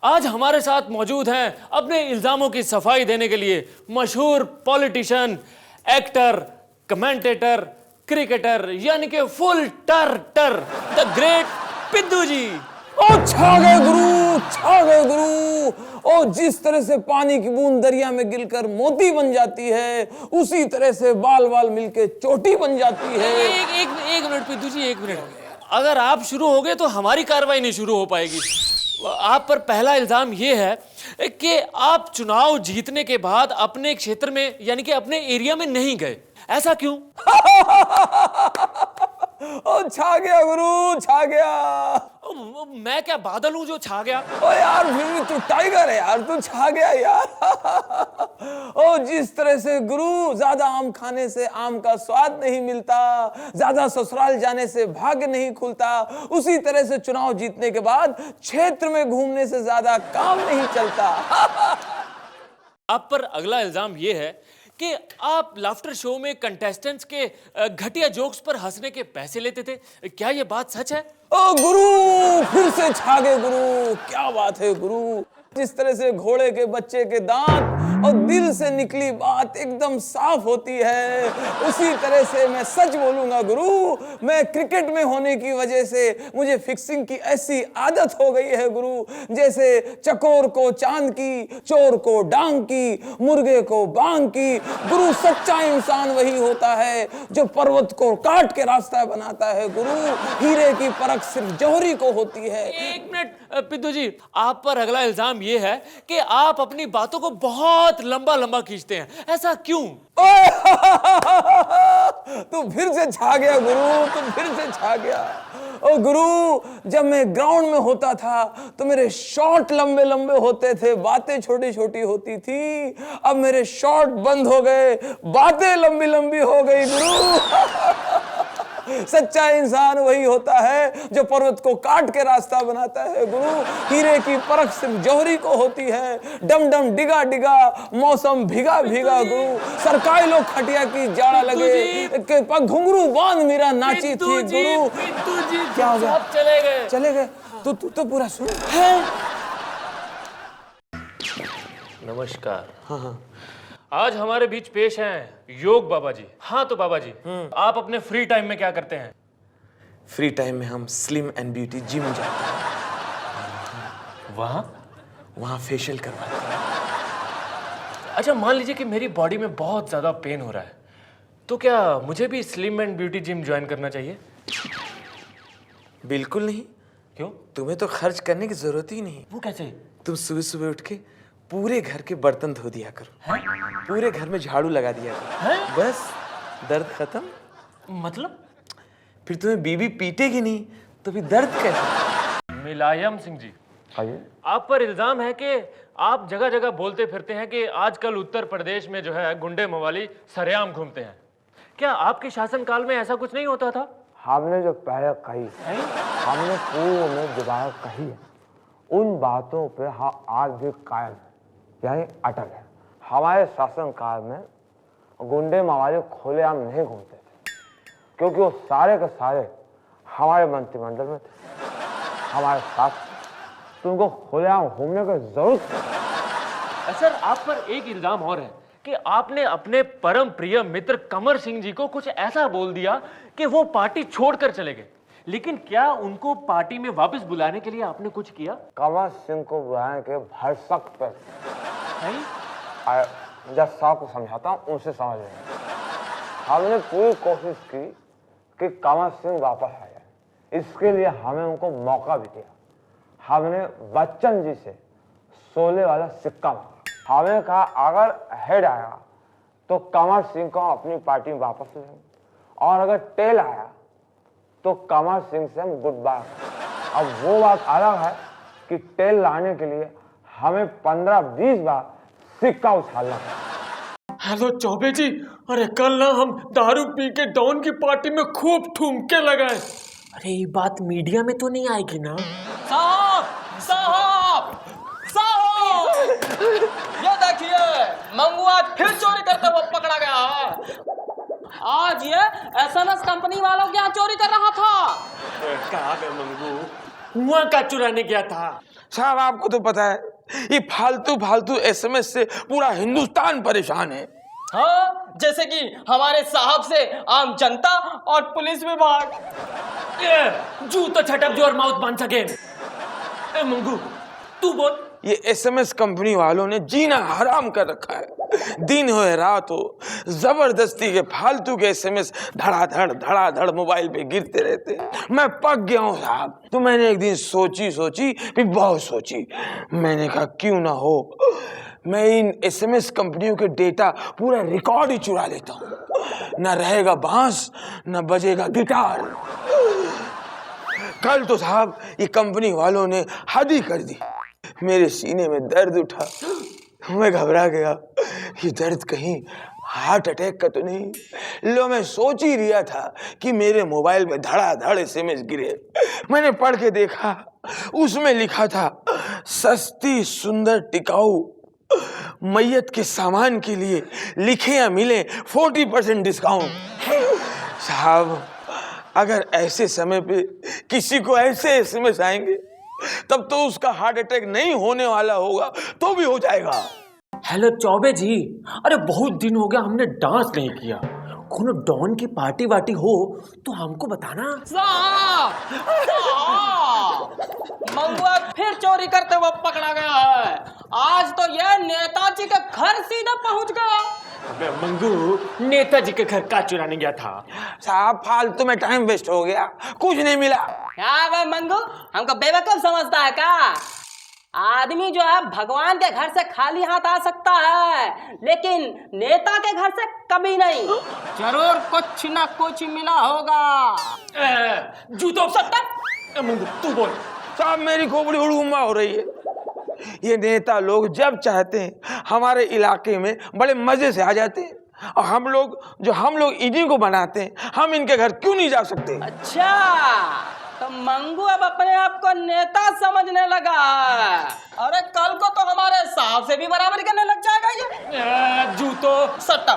आज हमारे साथ मौजूद हैं अपने इल्जामों की सफाई देने के लिए मशहूर पॉलिटिशियन, एक्टर, कमेंटेटर, क्रिकेटर यानी कि फुल टर द ग्रेट पिद्दू जी। ओ छा गए गुरु, छा गए गुरु। ओ जिस तरह से पानी की बूंद दरिया में गिरकर मोती बन जाती है, उसी तरह से बाल बाल मिलके चोटी बन जाती है। एक मिनट पिद्दू जी, एक मिनट। अगर आप शुरू हो गए तो हमारी कार्रवाई नहीं शुरू हो पाएगी। आप पर पहला इल्जाम यह है कि आप चुनाव जीतने के बाद अपने क्षेत्र में यानी कि अपने एरिया में नहीं गए। ऐसा क्यों? ओ छा गया गुरु, छा गया। मैं क्या बादल हूं जो छा गया? ओ यार फिर भी तू टाइगर है यार, तू छा गया यार। ओ जिस तरह से गुरु ज्यादा आम खाने से आम का स्वाद नहीं मिलता, ज्यादा ससुराल जाने से भाग्य नहीं खुलता, उसी तरह से चुनाव जीतने के बाद क्षेत्र में घूमने से ज्यादा काम नहीं चलता। आप पर अगला इल्जाम यह है कि आप लाफ्टर शो में कंटेस्टेंट्स के घटिया जोक्स पर हंसने के पैसे लेते थे। क्या यह बात सच है? ओ गुरु फिर से छा गए गुरु, क्या बात है गुरु। जिस तरह से घोड़े के बच्चे के दांत और दिल से निकली बात एकदम साफ होती है, उसी तरह से मैं सच बोलूंगा गुरु। मैं क्रिकेट में होने की वजह से मुझे फिक्सिंग की ऐसी आदत हो गई है गुरु, जैसे चकोर को चांद की, चोर को डांग की, मुर्गे को बांग की। गुरु सच्चा इंसान वही होता है जो पर्वत को काट के रास्ता बनाता है गुरु। हीरे की परख सिर्फ जौहरी को होती है। एक मिनट पिद्दू जी, आप पर अगला इल्जाम यह है कि आप अपनी बातों को बहुत लंबा खींचते हैं। ऐसा क्यों? तू फिर से छा गया गुरु, तू फिर से छा गया। ओ गुरु जब मैं ग्राउंड में होता था तो मेरे शॉट लंबे होते थे, बातें छोटी छोटी होती थी। अब मेरे शॉट बंद हो गए, बातें लंबी हो गई गुरु। सच्चा इंसान वही होता है जो पर्वत को काट के रास्ता बनाता है गुरु। हीरे की परख सिर्फ जौहरी को होती है। डम डिगा मौसम भीगा गुरु। सरकाई लोग खटिया की जाड़ा लगे के पग घुंघरू बांध मेरा नाची थी गुरु। पिद्दू जी क्या हो गया? चले गए। तू तो पूरा सुन। नमस्कार। हाँ। आज हमारे बीच पेश हैं योग बाबा जी। हाँ तो बाबा जी, आप अपने फ्री टाइम में क्या करते हैं? फ्री टाइम में हम स्लिम एंड ब्यूटी जिम जाते हैं, वहाँ फेशियल करवाते हैं। अच्छा मान लीजिए कि मेरी बॉडी में बहुत ज्यादा पेन हो रहा है, तो क्या मुझे भी slim and beauty gym join करना चाहिए? बिल्कुल नहीं। क्यों? तुम्हें तो खर्च करने की जरूरत ही नहीं। वो कैसे? तुम सुबह उठ के पूरे घर के बर्तन धो दिया करो, पूरे घर में झाड़ू लगा दिया करो, बस दर्द खत्म। मतलब? फिर तुम्हें बीवी पीटेगी नहीं तो फिर दर्द कैसे? मुलायम सिंह जी, आप पर इल्जाम है कि आप जगह जगह बोलते फिरते हैं कि आजकल उत्तर प्रदेश में जो है गुंडे मवाली सरेआम घूमते हैं। क्या आपके शासनकाल में ऐसा कुछ नहीं होता था? हमने जो पहले कही, हमने पूर्व में दोबारा कही है, उन बातों पे हम आज भी कायम है, यानी अटल है। हमारे शासनकाल में गुंडे मवाली खुलेआम नहीं घूमते थे, क्योंकि वो सारे के सारे हमारे मंत्रिमंडल में थे, हमारे साथ। तो उनको खुलेआम घूमने की जरूरत नहीं। सर आप पर एक इल्जाम और है कि आपने अपने परम प्रिय मित्र कमर सिंह जी को कुछ ऐसा बोल दिया कि वो पार्टी छोड़कर चले गए। लेकिन क्या उनको पार्टी में वापस बुलाने के लिए आपने कुछ किया? कमर सिंह को बुलाने के भरसक पे जब साहब को समझाता हूँ, उनसे समझ लेंगे। हमने पूरी कोशिश की कि कमर सिंह वापस आ जाए, इसके लिए हमें उनको मौका भी दिया। हमने बच्चन जी से 16 वाला सिक्का मांगा। हमें कहा अगर हेड आया तो कमर सिंह को अपनी पार्टी में वापस लेंगे, और अगर टेल आया तो कमर सिंह से हम गुड बाय। अब वो बात अलग है कि टेल लाने के लिए हमें 15-20 बार सिक्का उछालना है। हेलो चौबे जी, अरे कल ना हम दारू पी के डॉन की पार्टी में खूब ठुमके लगाए। अरे ये बात मीडिया में तो नहीं आएगी ना? साहब साहब साहब, ये देखिए मंगुआ फिर चोरी करते हुए पकड़ा गया है। आज ये एसएमएस कंपनी वालों के यहाँ चोरी कर रहा था। कहाँ गए मंगू? कुआं का चुराने गया था। साहब आपको तो पता है ये फालतू फालतू एसएमएस से पूरा हिंदुस्तान परेशान है। हाँ, जैसे कि हमारे साहब से आम जनता और पुलिस विभाग। जूतो छटक जोर माउथ बन सके। ए मंगू तू बोल। ये एसएमएस कंपनी वालों ने जीना हराम कर रखा है। दिन हो या रात हो, जबरदस्ती के फालतू के एसएमएस धड़ाधड़ मोबाइल पे गिरते रहते हैं। मैं पक गया हूँ साहब। तो मैंने एक दिन सोची फिर बहुत सोची। मैंने कहा क्यों ना हो मैं इन एसएमएस कंपनियों के डेटा पूरा रिकॉर्ड ही चुरा लेता हूँ। न रहेगा बांस न बजेगा गिटार। कल तो साहब ये कंपनी वालों ने हद ही कर दी। मेरे सीने में दर्द उठा, मैं घबरा गया। ये दर्द कहीं हार्ट अटैक का तो नहीं। लो मैं सोच ही रिया था कि मेरे मोबाइल में धड़ाधड़ एसएमएस गिरे। मैंने पढ़ के देखा, उसमें लिखा था सस्ती सुंदर टिकाऊ मैयत के सामान के लिए लिखे या मिले 40% डिस्काउंट। साहब अगर ऐसे समय पे किसी को ऐसे एसएमएस आएंगे तब तो उसका हार्ट अटैक नहीं होने वाला होगा तो भी हो जाएगा। हेलो चौबे जी, अरे बहुत दिन हो गया हमने डांस नहीं किया। कोनो डॉन की पार्टी वार्टी हो तो हमको बताना। साहब, मंगुआ फिर चोरी करते हुए पकड़ा गया है। आज तो यह नेताजी के घर सीधा पहुंच गया। अबे मंगू, नेताजी के घर का चुराने गया था। साहब फालतू में टाइम वेस्ट हो गया, कुछ नहीं मिला। क्या बे मंगू, हमको बेवकूफ समझता है क्या? आदमी जो है भगवान के घर से खाली हाथ आ सकता है, लेकिन नेता के घर से कभी नहीं। जरूर कुछ ना कुछ मिला होगा। जूतो सत्तर। मंगू तू बोल। साहब मेरी खोपड़ी हुड़हुम्मा हो रही है। ये नेता लोग जब चाहते हैं हमारे इलाके में बड़े मजे से आ जाते हैं, और हम लोग इन्हीं को बनाते हैं। हम इनके घर क्यों नहीं जा सकते? अच्छा, तो मंगू अब अपने आप को नेता समझने लगा। अरे कल को तो हमारे साहब से भी बराबरी करने लग जाएगा ये। जूतो सट्टा।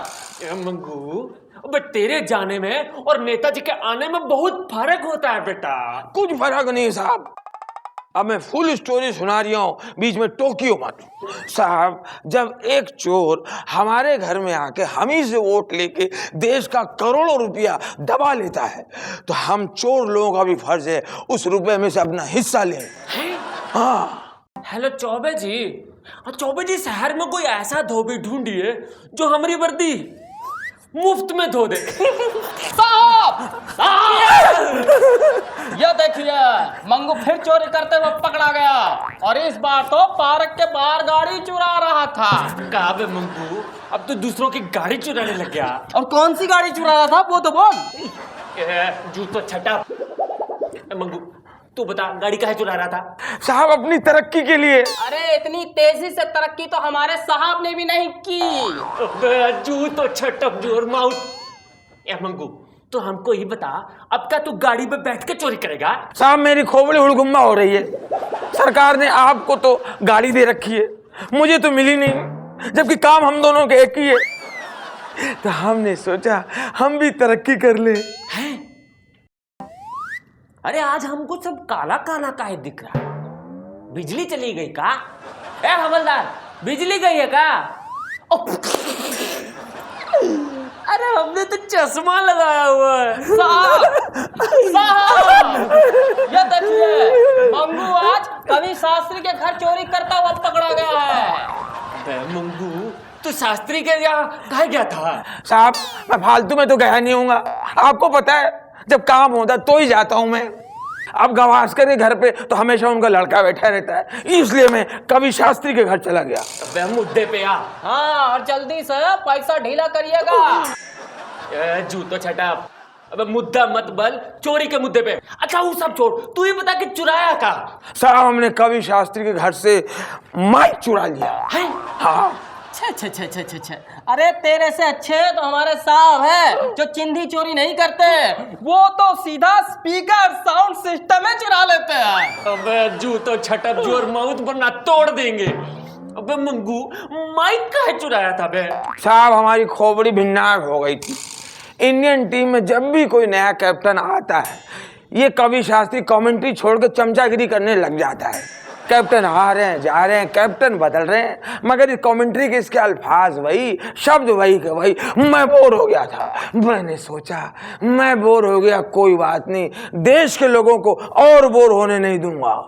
मंगू, बट तेरे जाने में और नेताजी के आने में बहुत फर्क होता है बेटा। कुछ फर्क नहीं साहब। अब मैं फुल स्टोरी सुना रही हूँ, बीच में टोकियो मत। साहब जब एक चोर हमारे घर में आके हम ही से वोट लेके देश का करोड़ों रुपया दबा लेता है, तो हम चोर लोगों का भी फर्ज है उस रुपए में से अपना हिस्सा लें। हाँ। हेलो चौबे जी, शहर में कोई ऐसा धोबी ढूंढिए जो हमारी वर्दी मुफ्त में धो दे। साहब, यह देखिए मंगू फिर चोरी करते हुए पकड़ा गया, और इस बार तो पार्क के बाहर गाड़ी चुरा रहा था। कहा बे मंगू, अब तो दूसरों की गाड़ी चुराने लग गया। और कौन सी गाड़ी चुरा रहा था वो तो बोल। जूतो छटा। मंगू तू बता, गाड़ी काहे चुरा रहा था? साहब अपनी तरक्की के लिए। अरे इतनी तेजी से तरक्की तो हमारे साहब ने भी नहीं की। जूतो छटक जोर माउथ। ए मंगू, तो हमको ही बता, अब क्या तू गाड़ी पे बैठ के चोरी करेगा? साहब मेरी खोपड़ी हुड़गुम्मा हो रही है। सरकार ने आपको तो गाड़ी दे रखी है, मुझे तो मिली नहीं, जबकि काम हम दोनों के एक ही है। तो हमने सोचा हम भी तरक्की कर ले। अरे आज हमको सब काला काला काहे दिख रहा है? बिजली चली गई का? ए हवलदार, बिजली गई है का? अरे हमने तो चश्मा लगाया हुआ है। साहब, ये देखिए मंगू आज कवि शास्त्री के घर चोरी करता हुआ पकड़ा गया है। मंगू, तू शास्त्री के यहाँ कहाँ गया था? साहब मैं फालतू में तो गया नहीं हूँगा, आपको पता है जब काम होता तो ही जाता हूँ मैं। अब गवास्कर के घर पे तो हमेशा उनका लड़का बैठा रहता है, इसलिए मैं कवि शास्त्री के घर चला गया। मुद्दे पे आ। हाँ, और जल्दी से पैसा ढीला करिएगा। जूतो छटा। अब मुद्दा मत बल, चोरी के मुद्दे पे। अच्छा वो सब छोड़, तू ही बता कि चुराया का? साहब हमने कवि शास्त्री के घर से माइक चुरा लिया है। हाँ। छे। अरे तेरे से अच्छे तो हमारे साहब है जो चिंधी चोरी नहीं करते, वो तो सीधा स्पीकर साउंड सिस्टम में चुरा लेते हैं। अबे जूतो छटक जोर माउथ वरना तोड़ देंगे। अबे मंगू, माइक काहे चुराया था बे? साहब हमारी खोपड़ी भिन्नाक हो गई थी। इंडियन टीम में जब भी कोई नया कैप्टन आता है, ये कवि शास्त्री कमेंट्री छोड़ के चमचागिरी करने लग जाता है। कैप्टन आ रहे हैं जा रहे हैं, कैप्टन बदल रहे हैं, मगर इस कमेंट्री के इसके अल्फाज वही, शब्द वही के वही। मैं बोर हो गया था, मैंने सोचा मैं बोर हो गया, कोई बात नहीं, देश के लोगों को और बोर होने नहीं दूंगा।